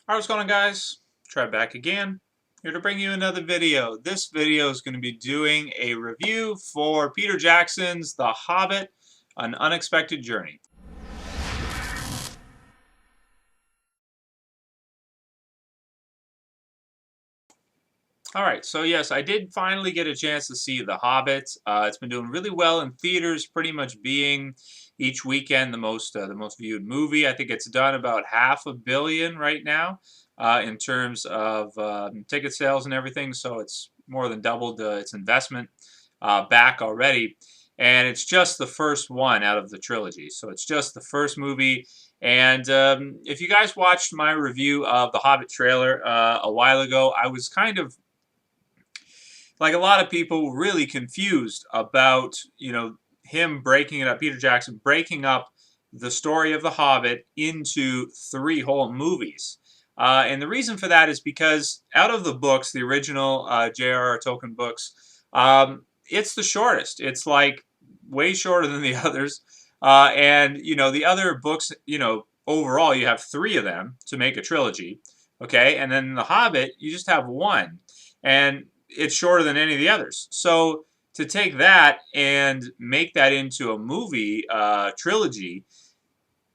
Alright, what's going on, guys? Try back again. Here to bring you another video. This video is going to be doing a review for Peter Jackson's The Hobbit, An Unexpected Journey. Alright, so yes, I did finally get a chance to see The Hobbit. It's been doing really well in theaters, pretty much being each weekend the most viewed movie. I think it's done about $500 million right now in terms of ticket sales and everything. So it's more than doubled its investment back already. And it's just the first one out of the trilogy. So it's just the first movie. And if you guys watched my review of the Hobbit trailer a while ago, I was kind of like a lot of people really confused about, him breaking it up, Peter Jackson breaking up the story of The Hobbit into 3 whole movies. And the reason for that is because out of the books, the original J.R.R. Tolkien books, it's the shortest. It's like way shorter than the others. And, the other books, overall you have 3 of them to make a trilogy. Okay. And then The Hobbit, you just have 1. And it's shorter than any of the others. So to take that and make that into a movie trilogy,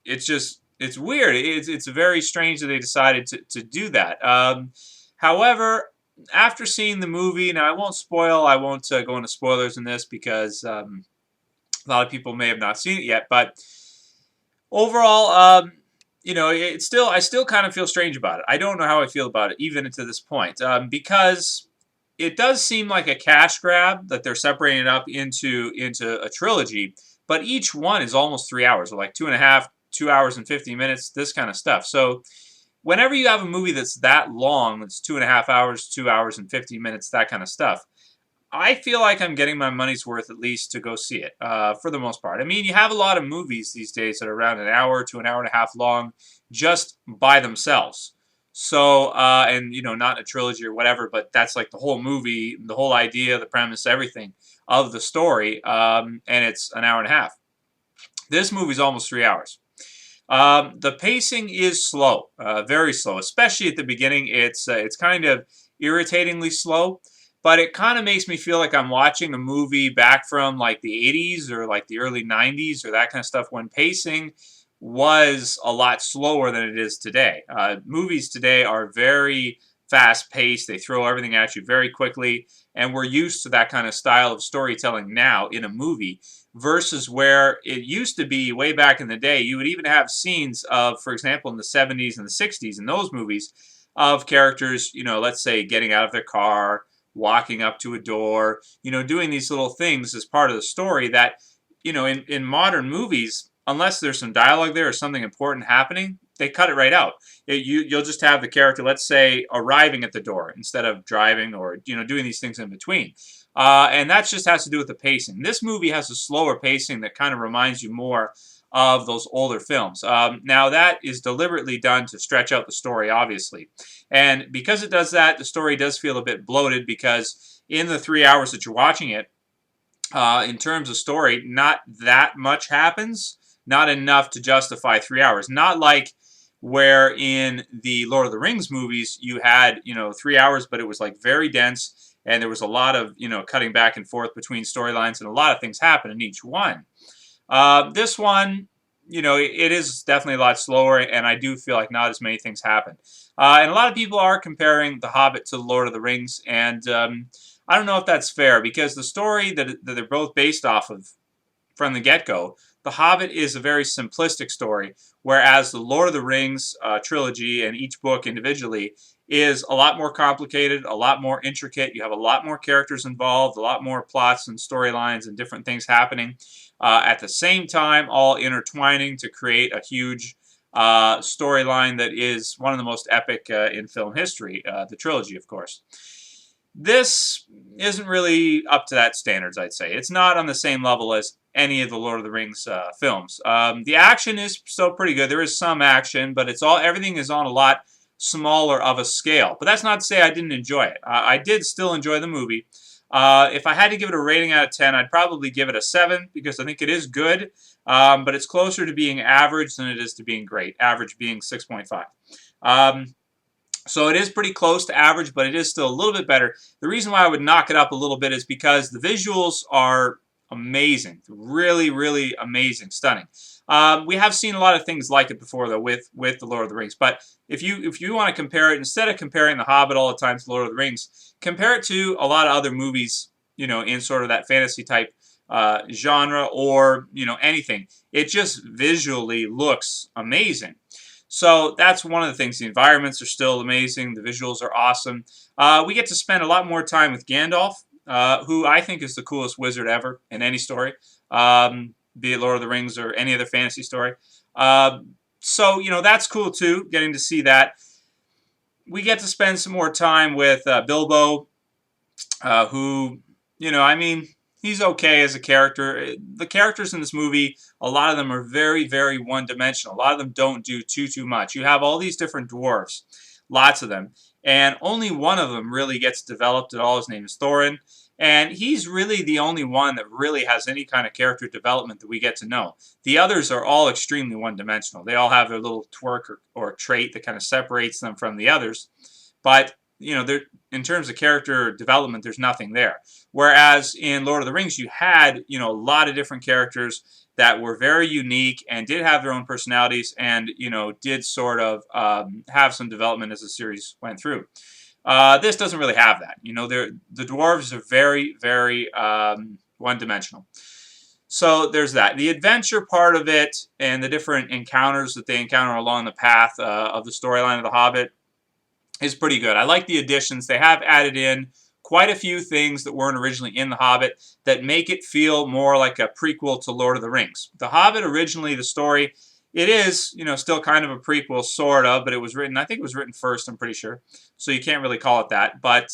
it's weird. It's very strange that they decided to do that. However, after seeing the movie, now I won't go into spoilers in this because a lot of people may have not seen it yet. But overall, I still kind of feel strange about it. I don't know how I feel about it even to this point because it does seem like a cash grab that they're separating it up into a trilogy, but each one is almost 3 hours, or like 2.5, 2 hours and 50 minutes, this kind of stuff. So whenever you have a movie that's that long, that's 2.5 hours, 2 hours and 50 minutes, that kind of stuff, I feel like I'm getting my money's worth at least to go see it, for the most part. I mean, you have a lot of movies these days that are around an hour to an hour and a half long just by themselves. So, and, not a trilogy or whatever, but that's like the whole movie, the whole idea, the premise, everything of the story, and it's an hour and a half. This movie's almost 3 hours. The pacing is slow, very slow, especially at the beginning. It's kind of irritatingly slow, but it kind of makes me feel like I'm watching a movie back from like the 80s or like the early 90s or that kind of stuff when pacing was a lot slower than it is today. Movies today are very fast-paced. They throw everything at you very quickly, and we're used to that kind of style of storytelling now in a movie versus where it used to be way back in the day. You would even have scenes of, for example, in the 70s and the 60s in those movies of characters, let's say getting out of their car, walking up to a door, doing these little things as part of the story that, in modern movies, unless there's some dialogue there or something important happening, they cut it right out. You'll just have the character, let's say, arriving at the door instead of driving or doing these things in between. And that just has to do with the pacing. This movie has a slower pacing that kind of reminds you more of those older films. Now, that is deliberately done to stretch out the story, obviously. And because it does that, the story does feel a bit bloated because in the 3 hours that you're watching it, in terms of story, not that much happens. Not enough to justify 3 hours. Not like where in the Lord of the Rings movies you had, 3 hours, but it was like very dense and there was a lot of, cutting back and forth between storylines and a lot of things happen in each one. This one, it is definitely a lot slower and I do feel like not as many things happen. And a lot of people are comparing The Hobbit to The Lord of the Rings, and I don't know if that's fair because the story that they're both based off of from the get-go, The Hobbit is a very simplistic story, whereas the Lord of the Rings trilogy and each book individually is a lot more complicated, a lot more intricate. You have a lot more characters involved, a lot more plots and storylines and different things happening at the same time, all intertwining to create a huge storyline that is one of the most epic in film history, the trilogy, of course. This isn't really up to that standards, I'd say. It's not on the same level as any of the Lord of the Rings films. The action is still pretty good. There is some action, but everything is on a lot smaller of a scale. But that's not to say I didn't enjoy it. I did still enjoy the movie. If I had to give it a rating out of 10, I'd probably give it a 7 because I think it is good, but it's closer to being average than it is to being great, average being 6.5. So it is pretty close to average, but it is still a little bit better. The reason why I would knock it up a little bit is because the visuals are amazing, really, really amazing, stunning. We have seen a lot of things like it before, though, with the Lord of the Rings. But if you want to compare it, instead of comparing the Hobbit all the time to the Lord of the Rings, compare it to a lot of other movies, in sort of that fantasy type genre, or anything. It just visually looks amazing. So that's one of the things. The environments are still amazing. The visuals are awesome. We get to spend a lot more time with Gandalf, who I think is the coolest wizard ever in any story, be it Lord of the Rings or any other fantasy story. So, that's cool too, getting to see that. We get to spend some more time with Bilbo, who, I mean, he's okay as a character. The characters in this movie, a lot of them are very, very one-dimensional. A lot of them don't do too much. You have all these different dwarves, lots of them, and only one of them really gets developed at all. His name is Thorin, and he's really the only one that really has any kind of character development that we get to know. The others are all extremely one-dimensional. They all have their little twerk or trait that kind of separates them from the others, but they're, in terms of character development, there's nothing there. Whereas in Lord of the Rings, you had, a lot of different characters that were very unique and did have their own personalities and, did sort of have some development as the series went through. This doesn't really have that. The dwarves are very, very one-dimensional. So there's that. The adventure part of it and the different encounters that they encounter along the path of the storyline of The Hobbit is pretty good. I like the additions. They have added in quite a few things that weren't originally in The Hobbit that make it feel more like a prequel to Lord of the Rings. The Hobbit, originally, the story, it is, still kind of a prequel, sort of, but I think it was written first, I'm pretty sure. So you can't really call it that. But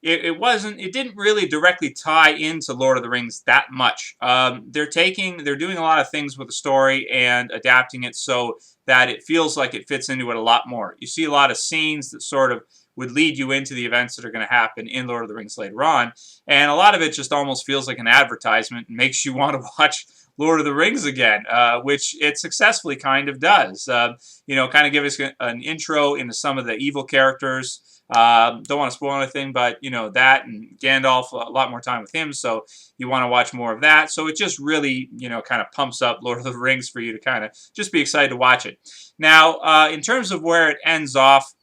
it didn't really directly tie into Lord of the Rings that much. They're doing a lot of things with the story and adapting it so that it feels like it fits into it a lot more. You see a lot of scenes that sort of would lead you into the events that are going to happen in Lord of the Rings later on, and a lot of it just almost feels like an advertisement and makes you want to watch Lord of the Rings again, which it successfully kind of does. Kind of give us an intro into some of the evil characters. Don't want to spoil anything, but that and Gandalf, a lot more time with him, so you want to watch more of that. So it just really, kind of pumps up Lord of the Rings for you to kind of just be excited to watch it. Now, in terms of where it ends off,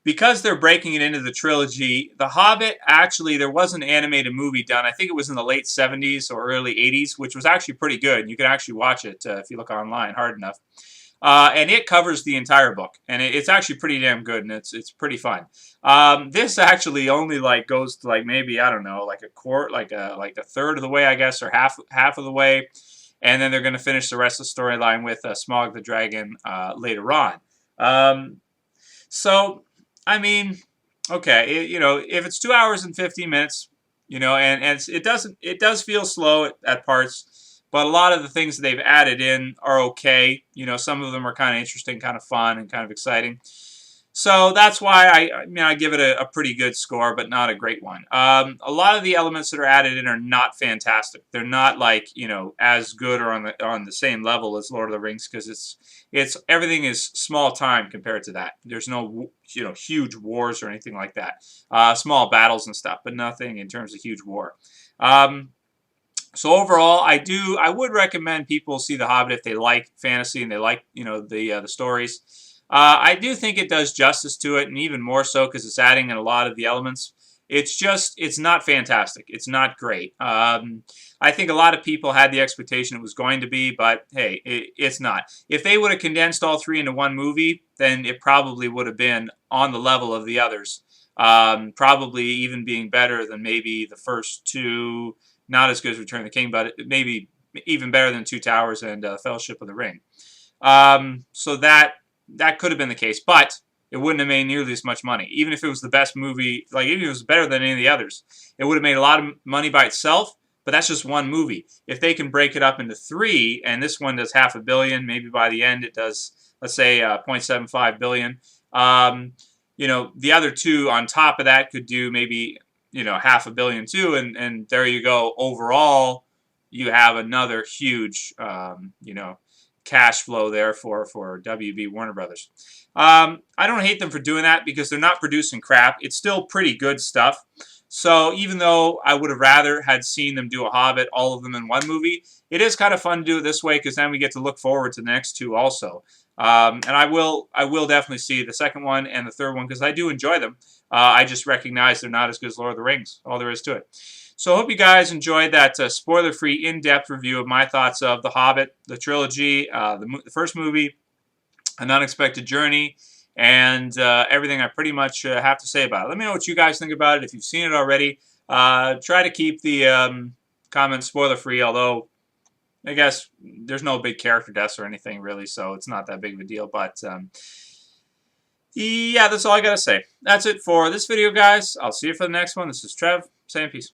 because they're breaking it into the trilogy, The Hobbit, actually, there was an animated movie done. I think it was in the late 70s or early 80s, which was actually pretty good. You can actually watch it if you look online hard enough. And it covers the entire book, and it's actually pretty damn good, and it's pretty fun. This actually only goes to maybe, I don't know, like a quarter, like a third of the way, I guess, or half of the way, and then they're going to finish the rest of the storyline with Smaug the Dragon later on. So I mean, okay, if it's 2 hours and 15 minutes, and it does feel slow at parts, but a lot of the things that they've added in are okay. Some of them are kind of interesting, kind of fun, and kind of exciting. So that's why I give it a pretty good score, but not a great one. A lot of the elements that are added in are not fantastic. They're not as good or on the same level as Lord of the Rings, because it's everything is small time compared to that. There's no huge wars or anything like that. Small battles and stuff, but nothing in terms of huge war. So overall, I would recommend people see The Hobbit if they like fantasy and they like the stories. I do think it does justice to it, and even more so because it's adding in a lot of the elements. It's not fantastic. It's not great. I think a lot of people had the expectation it was going to be, but hey, it's not. If they would have condensed all three into one movie, then it probably would have been on the level of the others. Probably even being better than maybe the first two. Not as good as Return of the King, but maybe even better than Two Towers and Fellowship of the Ring. So that could have been the case, but it wouldn't have made nearly as much money. Even if it was the best movie, even if it was better than any of the others, it would have made a lot of money by itself, but that's just one movie. If they can break it up into three, and this one does $500 million, maybe by the end it does, let's say, $0.75 billion. The other two on top of that could do maybe $500 million too, and there you go. Overall, you have another huge, cash flow there for WB Warner Brothers. I don't hate them for doing that because they're not producing crap. It's still pretty good stuff. So even though I would have rather had seen them do a Hobbit, all of them in one movie, it is kind of fun to do it this way because then we get to look forward to the next two also. And I will definitely see the second one and the third one because I do enjoy them. I just recognize they're not as good as Lord of the Rings. All there is to it. So I hope you guys enjoyed that spoiler-free, in-depth review of my thoughts of The Hobbit, the trilogy, the first movie, An Unexpected Journey, and everything I pretty much have to say about it. Let me know what you guys think about it. If you've seen it already, try to keep the comments spoiler-free, although I guess there's no big character deaths or anything, really, so it's not that big of a deal. But yeah, that's all I got to say. That's it for this video, guys. I'll see you for the next one. This is Trev, saying peace.